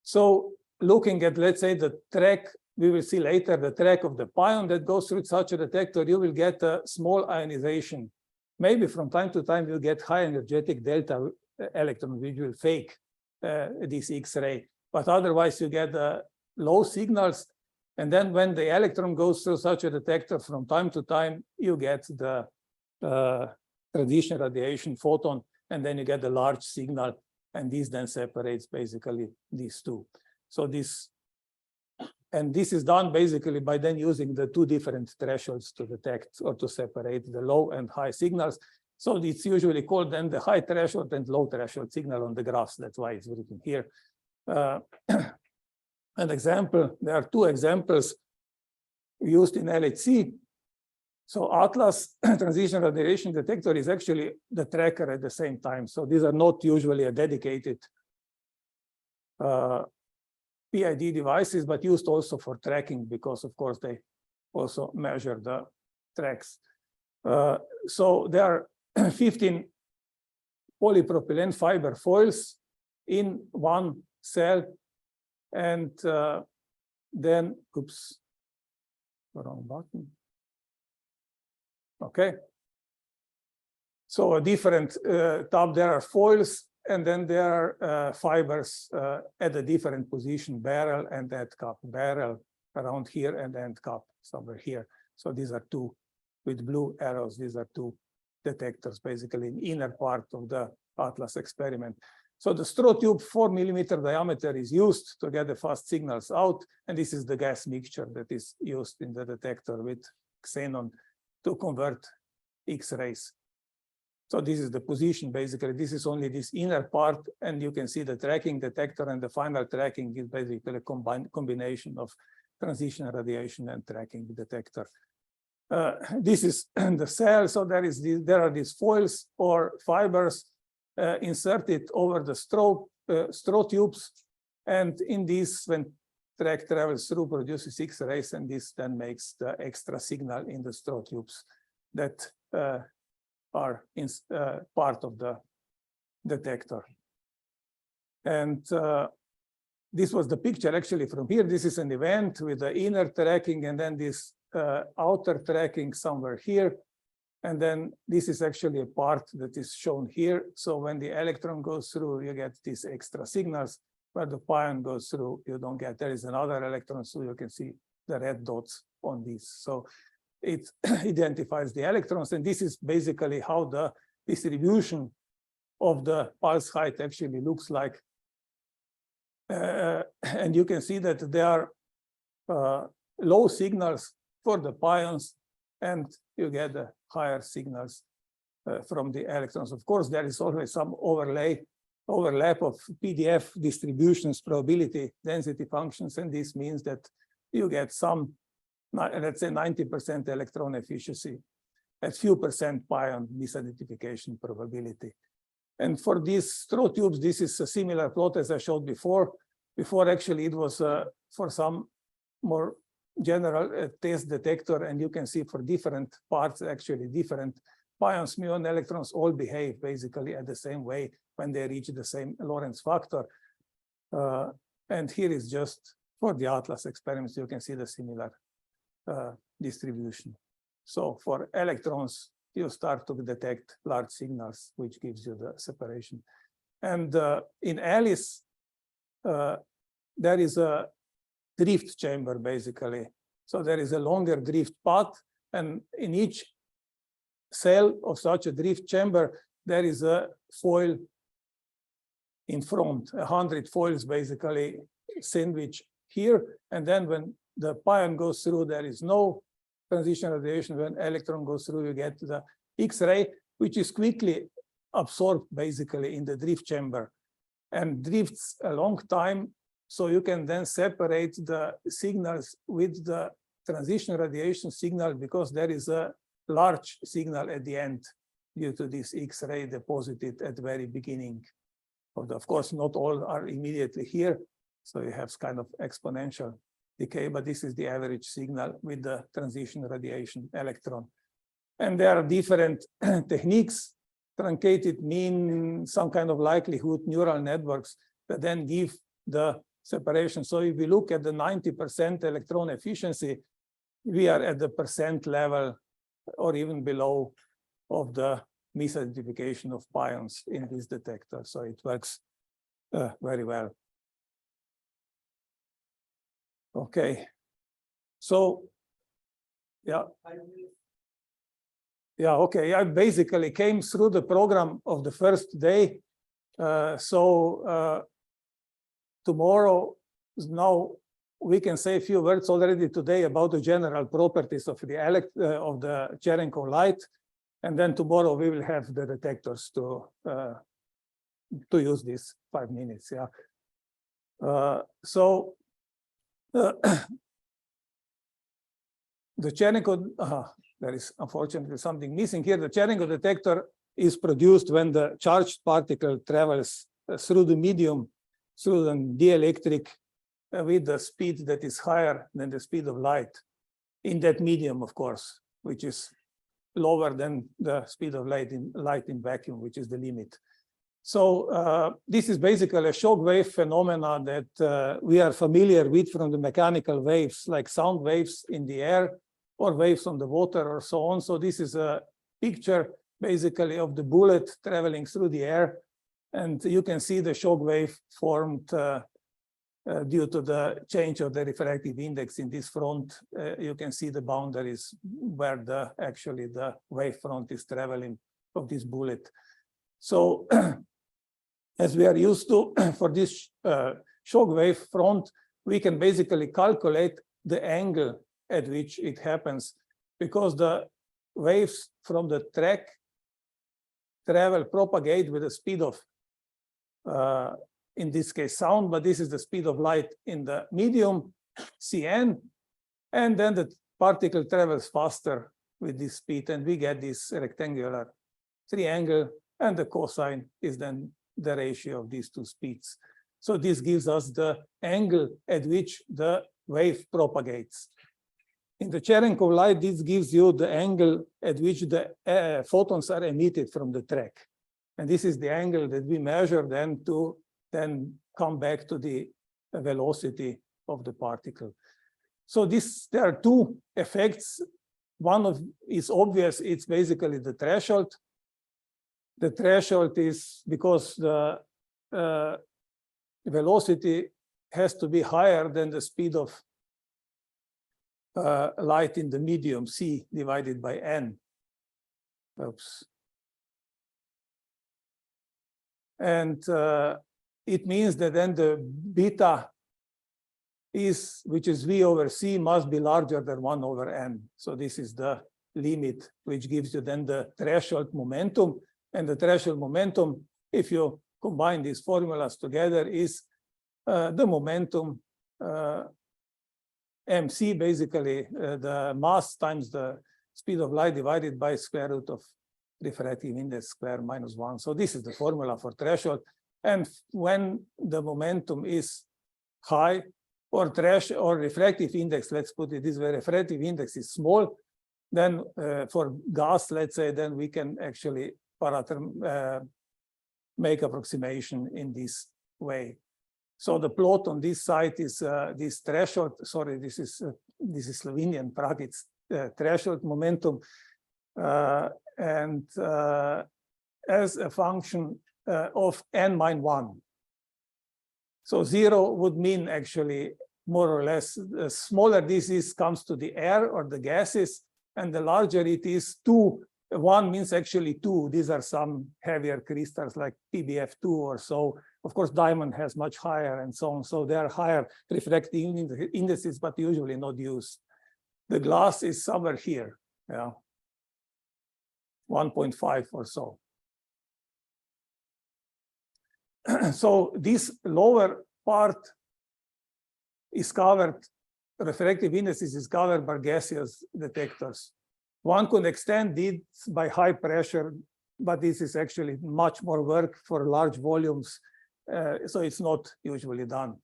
So looking at, let's say, the track, we will see later the track of the pion that goes through such a detector, you will get a small ionization. Maybe from time to time, you get high energetic delta electron, which will fake this X-ray, but otherwise you get low signals. And then when the electron goes through such a detector, from time to time, you get the radiation radiation photon, and then you get the large signal, and this then separates basically these two. So this is done basically by then using the two different thresholds to detect or to separate the low and high signals. So it's usually called then the high threshold and low threshold signal on the graphs. That's why it's written here. An example, there are two examples used in LHC. So Atlas transition radiation detector is actually the tracker at the same time. So these are not usually a dedicated PID devices, but used also for tracking, because of course they also measure the tracks. So there are 15 polypropylene fiber foils in one cell, and then, oops, wrong button. Okay. So a different tab, there are foils, and then there are fibers at a different position, barrel and end cap, barrel around here and end cap somewhere here. So these are two with blue arrows. These are two detectors, basically in inner part of the Atlas experiment. So the straw tube 4 millimeter diameter is used to get the fast signals out. And this is the gas mixture that is used in the detector with xenon to convert X-rays. So this is the position, basically. This is only this inner part, and you can see the tracking detector, and the final tracking is basically a combination of transition radiation and tracking detector. This is the cell. So there are these foils or fibers inserted over the straw tubes, and in this, when track travels through, produces X-rays, and this then makes the extra signal in the straw tubes that are part of the detector. And this was the picture actually from here. This is an event with the inner tracking and then this outer tracking somewhere here. And then this is actually a part that is shown here. So when the electron goes through, you get these extra signals. Where the pion goes through, you don't get. There is another electron, so you can see the red dots on this. So it identifies the electrons, and this is basically how the distribution of the pulse height actually looks like. And you can see that there are low signals for the pions, and you get the higher signals from the electrons. Of course, there is always some overlap of PDF distributions, probability, density functions, and this means that you get some, let's say 90% electron efficiency at few percent pion misidentification probability. And for these straw tubes, this is a similar plot as I showed before. Before actually it was for some more general test detector, and you can see for different parts, actually different pions, muon, electrons all behave basically at the same way when they reach the same Lorentz factor. And here is just for the Atlas experiments, you can see the similar distribution. So for electrons, you start to detect large signals, which gives you the separation. And in Alice, there is a drift chamber, basically. So there is a longer drift path, and in each cell of such a drift chamber, there is a foil in front, 100 foils basically sandwich here. And then when the pion goes through, there is no transition radiation. When electron goes through, you get the X-ray, which is quickly absorbed basically in the drift chamber and drifts a long time. So you can then separate the signals with the transition radiation signal, because there is a large signal at the end due to this X-ray deposited at the very beginning of course, not all are immediately here. So you have kind of exponential decay, but this is the average signal with the transition radiation electron. And there are different techniques, truncated mean, some kind of likelihood neural networks that then give the separation. So if we look at the 90% electron efficiency, we are at the percent level or even below of the misidentification of pions in this detector. So it works very well. Okay. So, yeah. Yeah, okay. I basically came through the program of the first day. Tomorrow, now we can say a few words already today about the general properties of the Cherenkov light. And then tomorrow we will have the detectors to use these 5 minutes. Yeah. The Cherenkov, there is unfortunately something missing here. The Cherenkov detector is produced when the charged particle travels through the medium, through the dielectric, with the speed that is higher than the speed of light in that medium, of course, which is lower than the speed of light in vacuum, which is the limit. So this is basically a shock wave phenomena that we are familiar with from the mechanical waves, like sound waves in the air or waves on the water or so on. So this is a picture basically of the bullet traveling through the air. And you can see the shock wave formed due to the change of the refractive index in this front. You can see the boundaries where actually the wave front is traveling of this bullet. So as we are used to for this shock wave front, we can basically calculate the angle at which it happens, because the waves from the track propagate with the speed of in this case sound, but this is the speed of light in the medium, Cn, And then the particle travels faster with this speed, and we get this rectangular triangle, and the cosine is then the ratio of these two speeds. So this gives us the angle at which the wave propagates. In the Cherenkov light, this gives you the angle at which the photons are emitted from the track. And this is the angle that we measure then to then come back to the velocity of the particle. So there are two effects. One is obvious, it's basically the threshold. The threshold is because the velocity has to be higher than the speed of light in the medium c divided by n. Oops. And it means that then the beta which is v over c, must be larger than 1 over n. So this is the limit, which gives you then the threshold momentum. And the threshold momentum, if you combine these formulas together, is the momentum mc, basically the mass times the speed of light divided by square root of refractive index square minus 1. So this is the formula for threshold. And when the momentum is high, or refractive index, let's put it this way, refractive index is small, then for gas, let's say, then we can actually make approximation in this way. So the plot on this side is this threshold. Sorry, this is Slovenian Prague. It's threshold momentum, and as a function of n-1. So 0 would mean actually more or less the smaller this is comes to the air or the gases, and the larger it is 2. 1 means actually 2. These are some heavier crystals like PBF2 or so. Of course, diamond has much higher and so on. So there are higher refractive indices, but usually not used. The glass is somewhere here, 1.5 or so. So this lower part is covered, refractive indices is covered by gaseous detectors. One could extend it by high pressure, but this is actually much more work for large volumes, so it's not usually done.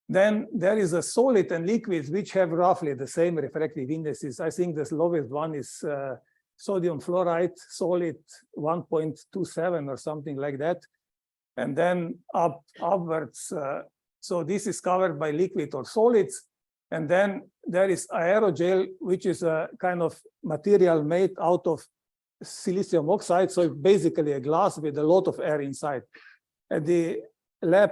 Then there is a solid and liquids which have roughly the same refractive indices. I think the lowest one is sodium fluoride, solid 1.27 or something like that. And then upwards, so this is covered by liquid or solids. And then there is aerogel, which is a kind of material made out of silicium oxide. So basically a glass with a lot of air inside. At the lab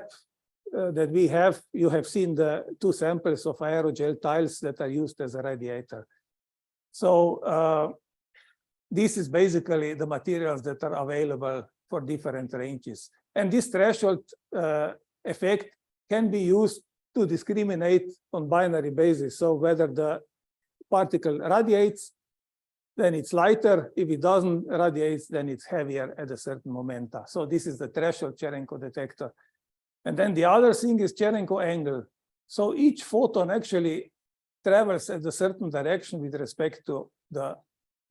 that we have, you have seen the 2 samples of aerogel tiles that are used as a radiator. So this is basically the materials that are available for different ranges. And this threshold effect can be used to discriminate on binary basis. So whether the particle radiates, then it's lighter. If it doesn't radiate, then it's heavier at a certain momenta. So this is the threshold Cherenkov detector. And then the other thing is Cherenkov angle. So each photon actually travels at a certain direction with respect to the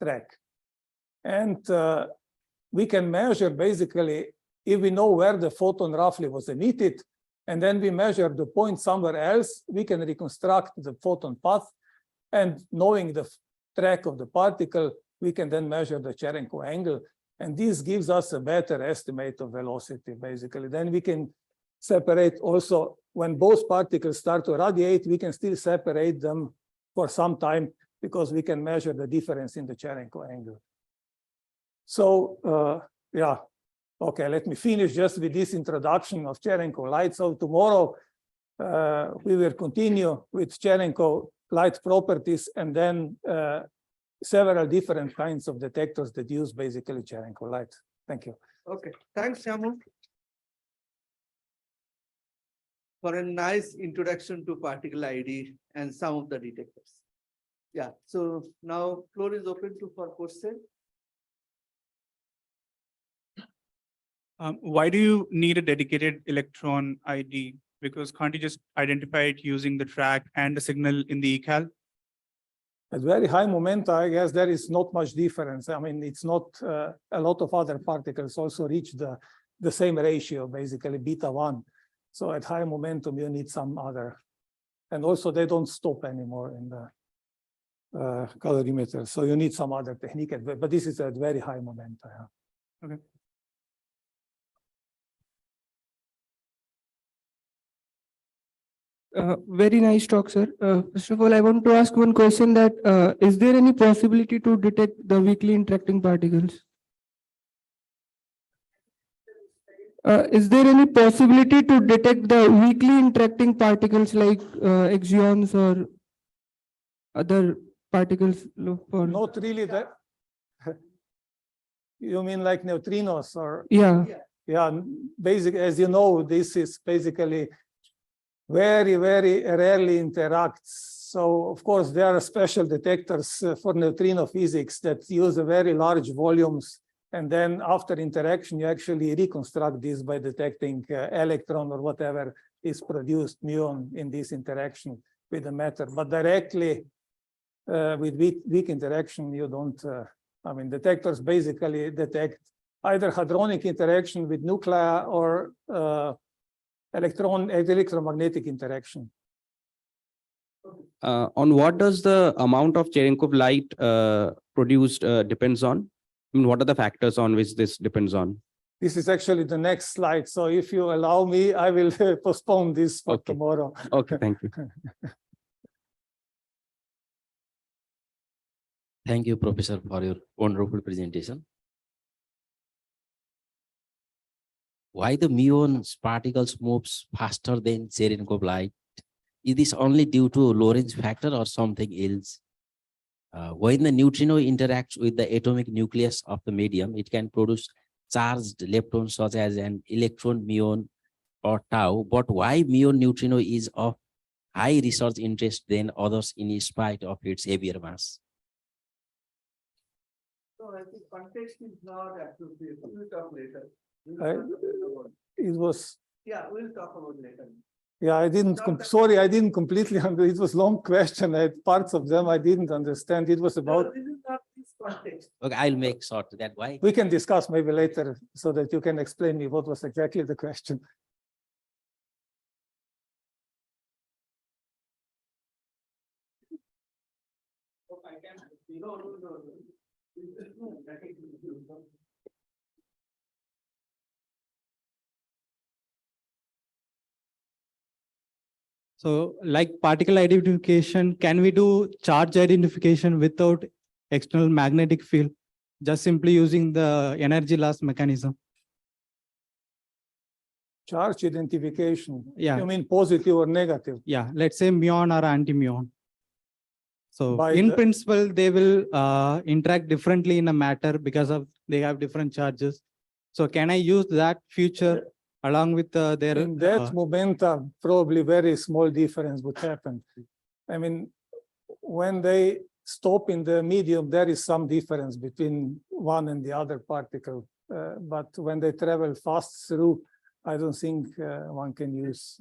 track. And we can measure basically, if we know where the photon roughly was emitted, and then we measure the point somewhere else, we can reconstruct the photon path. And knowing the track of the particle, we can then measure the Cherenkov angle. And this gives us a better estimate of velocity, basically. Then we can separate also, when both particles start to radiate, we can still separate them for some time because we can measure the difference in the Cherenkov angle. So, yeah. Okay, let me finish just with this introduction of Cherenkov light. So tomorrow we will continue with Cherenkov light properties and then several different kinds of detectors that use basically Cherenkov light. Thank you. Okay, thanks, Samo, for a nice introduction to particle ID and some of the detectors. Yeah, so now floor is open for question. Why do you need a dedicated electron ID? Because can't you just identify it using the track and the signal in the ecal? At very high momenta, I guess there is not much difference. I mean, it's not a lot of other particles also reach the same ratio, basically beta 1. So at high momentum, you need some other. And also they don't stop anymore in the colorimeter. So you need some other technique, but this is at very high momenta. Yeah. Okay. Very nice talk, sir. First of all, I want to ask one question that is there any possibility to detect the weakly interacting particles? Is there any possibility to detect the weakly interacting particles like axions or other particles? Not really that. You mean like neutrinos or? Yeah. Yeah, basically, as you know, this is basically very, very rarely interacts. So of course, there are special detectors for neutrino physics that use a very large volumes. And then after interaction, you actually reconstruct this by detecting electron or whatever is produced muon in this interaction with the matter. But directly with weak interaction, you don't, I mean, detectors basically detect either hadronic interaction with nuclei or electromagnetic interaction. On what does the amount of Cherenkov light produced depends on? I mean, what are the factors on which this depends on? This is actually the next slide. So if you allow me, I will postpone this for tomorrow. Okay, thank you. Thank you, Professor, for your wonderful presentation. Why the muons particles moves faster than Cherenkov light? Is this only due to Lorentz factor or something else? When the neutrino interacts with the atomic nucleus of the medium, it can produce charged leptons such as an electron muon or tau. But why muon neutrino is of high research interest than others in spite of its heavier mass? So I think context is not appropriate. We'll talk later. It was. Yeah, we'll talk about later. Yeah, I didn't, sorry, I didn't completely understand. It was long question. I had parts of them I didn't understand. It was about. No, this is not this context. Okay, I'll make short that why. We can discuss maybe later so that you can explain me what was exactly the question. So like particle identification, can we do charge identification without external magnetic field, just simply using the energy loss mechanism? Charge identification. Yeah. You mean positive or negative? Yeah, let's say muon or anti-muon. So By in the- principle, they will interact differently in a matter because of they have different charges. So can I use that feature along with their In that momenta, probably very small difference would happen. I mean, when they stop in the medium, there is some difference between one and the other particle. But when they travel fast through, I don't think one can use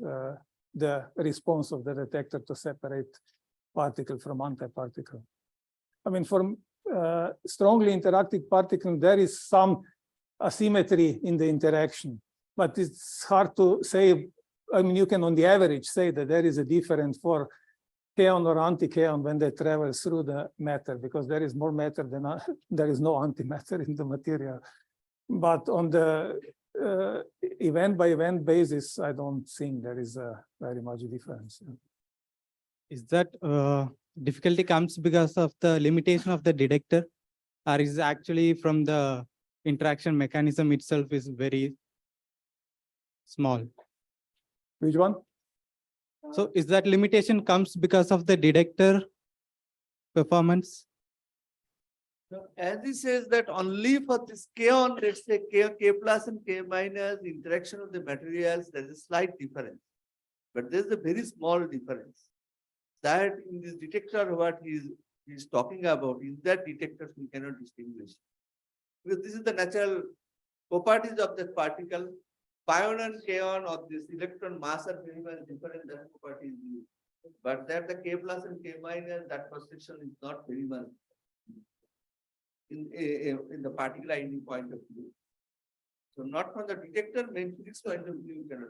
the response of the detector to separate particle from antiparticle. I mean, for strongly interacting particle, there is some asymmetry in the interaction, but it's hard to say. I mean, you can on the average say that there is a difference for kaon or anti-kaon when they travel through the matter, because there is more matter than there is no antimatter in the material. But on the event by event basis, I don't think there is a very much difference. Is that difficulty comes because of the limitation of the detector, or is actually from the interaction mechanism itself is very small? Which one? So is that limitation comes because of the detector performance? So as he says that only for this kaon, let's say K plus and K minus, the interaction of the materials, there is a slight difference. But there's a very small difference. That in this detector, what he's talking about, in that detectors we cannot distinguish. Because this is the natural properties of that particle. Pion and kaon of this electron mass are very much different than properties used. But that the K plus and K minus, that restriction is not very much in the particular ID point of view. So not from the detector main physics point of view, you cannot.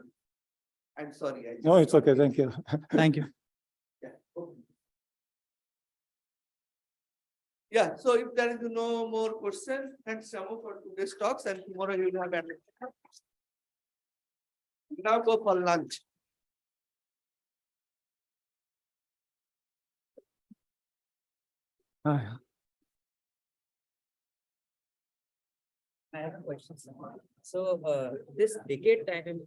I'm sorry. No, it's okay. Thank you. Thank you. Yeah, okay. Yeah, so if there is no more questions, thanks Samo for today's talks, and tomorrow you will have an. Now go for lunch. Ah, I have a question. So, this decade time